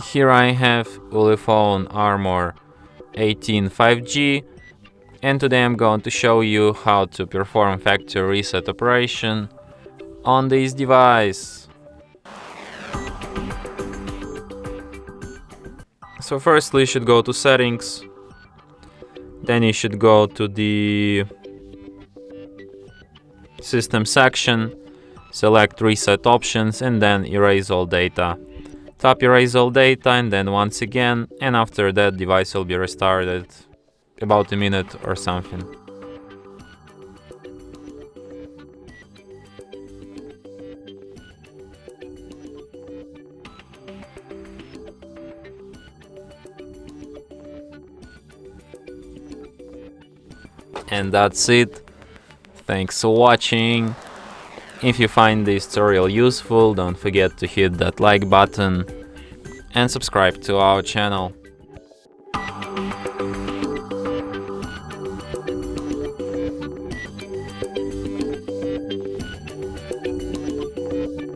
Here I have ULEFONE Armor 18 5G, and today I'm going to show you how to perform factory reset operation on this device. So firstly you should go to settings, then you should go to the system section, select reset options and then erase all data. Tap erase all data and then once again, and after that device will be restarted about a minute or something. And that's it. Thanks for watching. If you find this tutorial useful, don't forget to hit that like button and subscribe to our channel.